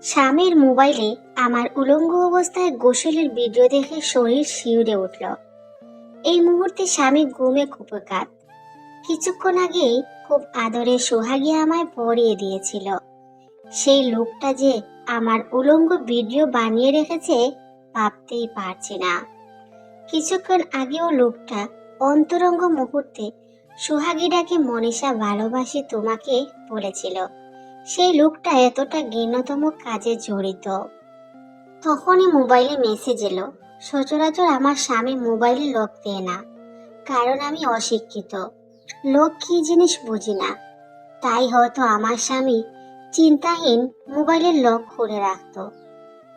স্বামীর মোবাইলে আমার উলঙ্গ অবস্থায় গোসলের ভিডিও দেখে শরীর শিউরে উঠল। এই মুহূর্তে স্বামী ঘুমে কুপকাত। কিছুক্ষণ আগেই খুব আদরে সোহাগী আমায় পরিয়ে দিয়েছিল। সেই লোকটা যে আমার উলঙ্গ ভিডিও বানিয়ে রেখেছে ভাবতেই পারছি না। কিছুক্ষণ আগেও লোকটা অন্তরঙ্গ মুহূর্তে সোহাগী ডাকে মনীষা ভালোবাসি তোমাকে বলেছিল। সেই লোকটা এতটা ঘৃণ্যতম কাজে জড়িত। তখনই মোবাইলে মেসেজ এলো, সচরাচর আমার স্বামী মোবাইলে লক দেয় না, কারণ আমি অশিক্ষিত, লক কি জিনিস বুঝি না। তাই হয়তো আমার স্বামী চিন্তাহীন মোবাইলের লক খুলে রাখতো।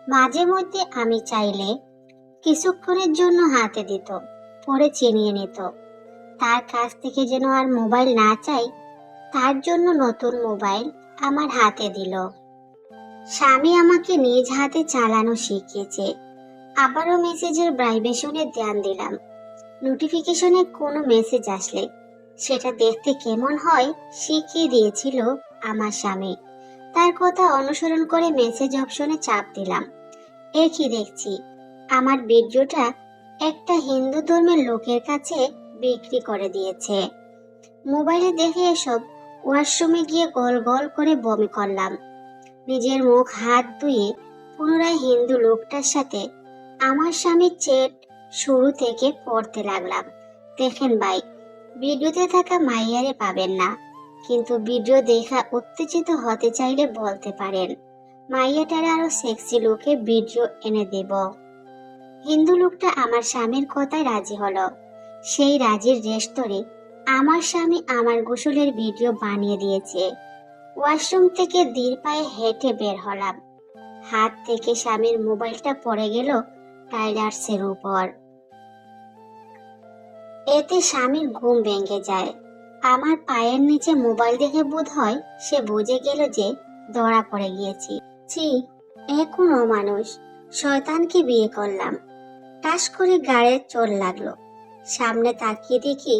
মাঝে মধ্যে আমি চাইলে কিছুক্ষণের জন্য হাতে দিত, পরে চিনিয়ে নিত। তার কাছ থেকে যেন আর মোবাইল না চাই, তার জন্য নতুন মোবাইল আমার হাতে দিল। স্বামী আমাকে নিজ হাতে চালানো শিখিয়েছে। আবারও মেসেজের ভাইব্রেশনে ধ্যান দিলাম। নোটিফিকেশনে কোনো মেসেজ আসলে সেটা দেখতে কেমন হয় শিখিয়ে দিয়েছিল আমার স্বামী। তার কথা অনুসরণ করে মেসেজ অপশনে চাপ দিলাম। একই দেখছি, আমার ভিডিওটা একটা হিন্দু ধর্মের লোকের কাছে বিক্রি করে দিয়েছে। মোবাইলে দেখে এসব ওয়াশরুমে গিয়ে গোল গোল করে বমি করলাম। নিজের মুখ হাত ধুয়ে পুনরায় হিন্দু লোকটার সাথে আমার স্বামীর চ্যাট শুরু থেকে পড়তে লাগলাম। দেখেন ভাই, ভিডিওতে থাকা মাইয়ারে পাবেন না, কিন্তু ভিডিও দেখা উত্তেজিত হতে চাইলে বলতে পারেন, মাইয়াটার আরো সেক্সি লুকে ভিডিও এনে দেব। হিন্দু লোকটা আমার স্বামীর কথায় রাজি হলো। সেই রাজির রেস্তোরে আমার স্বামী আমার গোসলের ভিডিও বানিয়ে দিয়েছে। ওয়াশরুম থেকে ধীর পায়ে হেঁটে বের হলাম। হাত থেকে স্বামীর মোবাইলটা পড়ে গেল টাইলার্সের উপর। এতে স্বামীর ঘুম ভেঙে যায়। আমার পায়ের নিচে মোবাইল দেখে বোধ হয় সে বুঝে গেল যে ধরা পড়ে গিয়েছি। ছি, এখন অমানুষ শয়তানকে বিয়ে করলাম। টাস করে গায়ে চোট লাগলো। সামনে তাকিয়ে দেখি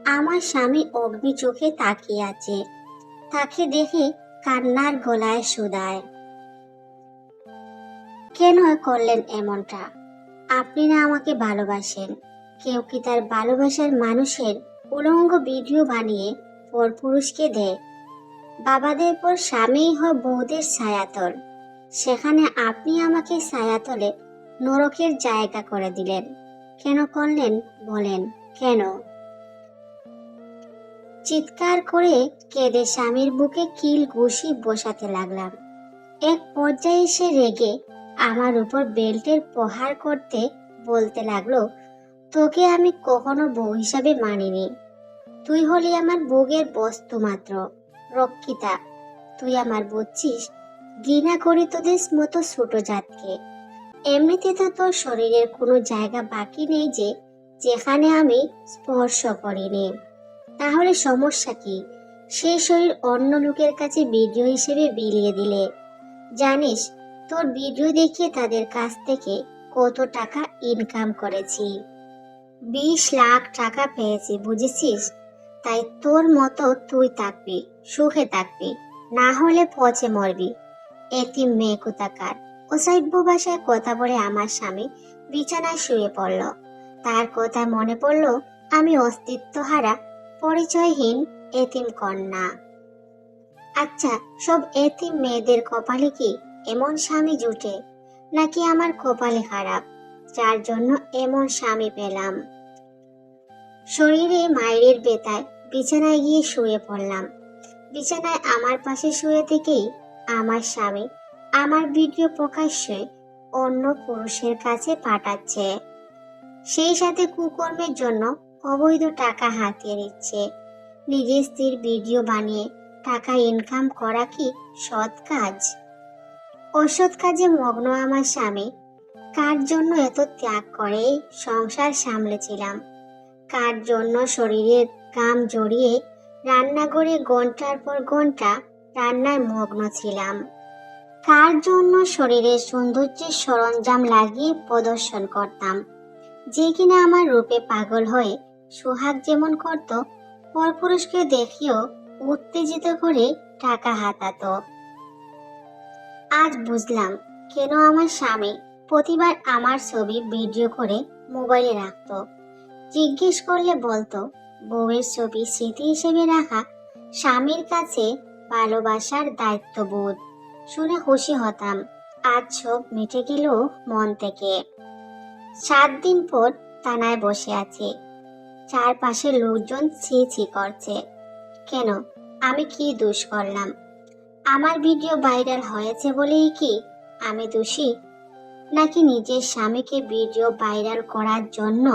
আমার স্বামী অগ্নি চোখে তাকিয়ে আছে। তাকে দেখে কান্নার গলায় শুধায়, কেন করলেন এমনটা? আপনি না আমাকে ভালোবাসেন? কেউ কি তার ভালোবাসার মানুষের উলঙ্গ ভিডিও বানিয়ে পরপুরুষকে দেয়? বাবাদের পর স্বামীই হয় বউদের ছায়াতল, সেখানে আপনি আমাকে ছায়াতলে নরকের জায়গা করে দিলেন। কেন করলেন বলেন, কেন? চিৎকার করে কেঁদে স্বামীর বুকে কিল ঘুষি বসাতে লাগলাম। এক পর্যায়ে সে রেগে আমার উপর বেল্টের প্রহার করতে বলতে লাগলো, তোকে আমি কখনো বউ হিসাবে মানিনি। তুই হলি আমার ভোগের বস্তু মাত্র, রক্ষিতা। তুই আমার বুঝছিস? ঘৃণা করি তোদের মতো ছোট জাতকে। এমনিতে তো তোর শরীরের কোনো জায়গা বাকি নেই যে যেখানে আমি স্পর্শ করিনি। তাহলে সমস্যা কি? সেই শরীর অন্য লোকের কাছে ভিডিও হিসেবে বিলিয়ে দিলে। জানিস তোর ভিডিও দেখিয়ে তাদের কাছ থেকে কত টাকা ইনকাম করেছি? 20 লাখ টাকা পেয়েছি, বুঝেছিস? তাই তোর মতো তুই থাকবি, সুখে থাকবি, না হলে পচে মরবি। এতিম মেয়ে কোথাকার। অসভ্য ভাষায় কথা বলে আমার স্বামী বিছানায় শুয়ে পড়ল। তার কথা মনে পড়ল আমি অস্তিত্বহারা পরিচয়হীন এতিম কন্যা। আচ্ছা, সব এতিম মেয়েদের কপালে কি এমন স্বামী জুটে, নাকি আমার কপালে খারাপ, যার জন্য এমন স্বামী পেলাম? শরীরে মায়ের বেতায় বিছানায় গিয়ে শুয়ে পড়লাম। বিছানায় আমার পাশে শুয়ে থেকেই আমার স্বামী আমার ভিডিও প্রকাশ্যে অন্য পুরুষের কাছে পাঠাচ্ছে। সেই সাথে কুকর্মের জন্য অবৈধ টাকা হাতিয়ে নিচ্ছে। নিজের স্ত্রীর ভিডিও বানিয়ে টাকা ইনকাম করা কি সৎ কাজ? অসৎ কাজে মগ্ন আমার স্বামী। কার জন্য এত ত্যাগ করে সংসার সামলেছিলাম? কার জন্য শরীরের কাম জড়িয়ে রান্নাঘরে ঘন্টার পর ঘন্টা রান্নায় মগ্ন ছিলাম? কার জন্য শরীরের সৌন্দর্যের সরঞ্জাম লাগিয়ে প্রদর্শন করতাম, যে কিনা আমার রূপে পাগল হয়ে সোহাগ যেমন করত, পরপুরুষকে দেখিয়েও উত্তেজিত করে টাকা হাতাতো? আজ বুঝলাম কেন আমার স্বামী প্রতিবার আমার ছবি ভিডিও করে মোবাইলে রাখতো। জিজ্ঞেস করলে বলতো বউয়ের ছবি স্মৃতি হিসেবে রাখা স্বামীর কাছে ভালোবাসার দায়িত্ববোধ। শুনে খুশি হতাম, আজ সব মিটে গেল মন থেকে। 7 দিন পর থানায় বসে আছে, চারপাশে লোকজন ছি ছি করছে। কেন, আমি কি দোষ করলাম? আমার ভিডিও ভাইরাল হয়েছে বলেই কি আমি দোষী? নাকি নিজের স্বামীকে ভিডিও ভাইরাল করার জন্য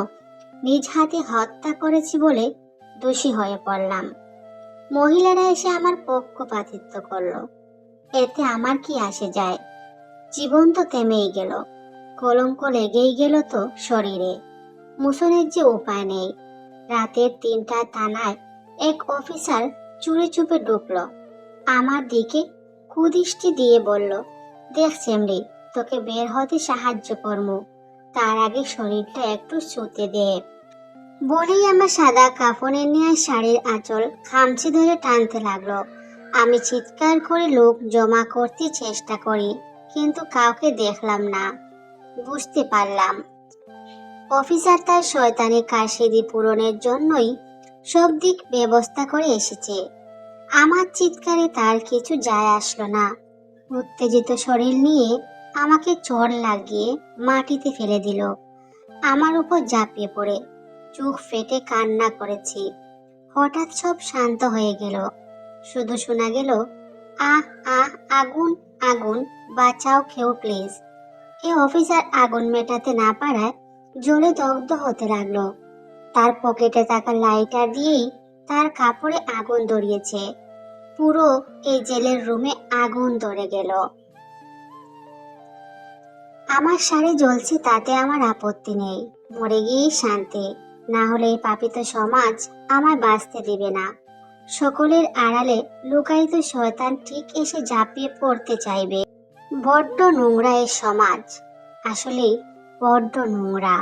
নিজ হাতে হত্যা করেছি বলে দোষী হয়ে পড়লাম? মহিলারা এসে আমার পক্ষপাতিত্ব করলো, এতে আমার কি আসে যায়? জীবন তো থেমেই গেল, কলঙ্ক লেগেই গেল তো শরীরে। মুছনের যে উপায় নেই। রাতের 3টায় থানায় এক অফিসার চুপে চুপে ঢুকলো, আমার দিকে কুদৃষ্টি দিয়ে বলল, দেখ চেমড়ি, তোকে বের হতে সাহায্য করবো, তার আগে শরীরটা একটু শুতে দে। বলেই আমার সাদা কাফনের নিয়ে শাড়ির আঁচল খামচে ধরে টানতে লাগলো। আমি চিৎকার করে লোক জমা করতে চেষ্টা করি, কিন্তু কাউকে দেখলাম না। বুঝতে পারলাম অফিসার তার শয়তানি কারসাজি পূরণের জন্যই সব দিক ব্যবস্থা করে এসেছে। আমার চিৎকারে তার কিছু যায় আসলো না। উত্তেজিত শরীর নিয়ে আমাকে চড় লাগিয়ে মাটিতে ফেলে দিল। আমার উপর ঝাঁপিয়ে পড়ে চোখ ফেটে কান্না করেছি। হঠাৎ সব শান্ত হয়ে গেল, শুধু শোনা গেল, আহ আহ, আগুন আগুন, বাঁচাও কেউ প্লিজ। এই অফিসার আগুন মেটাতে না পারায় জ্বলে দগ্ধ হতে লাগলো। তার পকেটে থাকা লাইটার দিয়েই তার কাপড়ে আগুন ধরিয়েছে। পুরো এই জেলের রুমে আগুন ধরে গেল। আমার শাড়ি জ্বলছে, তাতে আমার আপত্তি নেই, মরে গিয়েই শান্তি। না হলে এই পাপিত সমাজ আমায় বাঁচতে দিবে না। সকলের আড়ালে লুকায়িত শয়তান ঠিক এসে ঝাঁপিয়ে পড়তে চাইবে। বড্ড নোংরা এই সমাজ, আসলেই বড্ড নোংরা।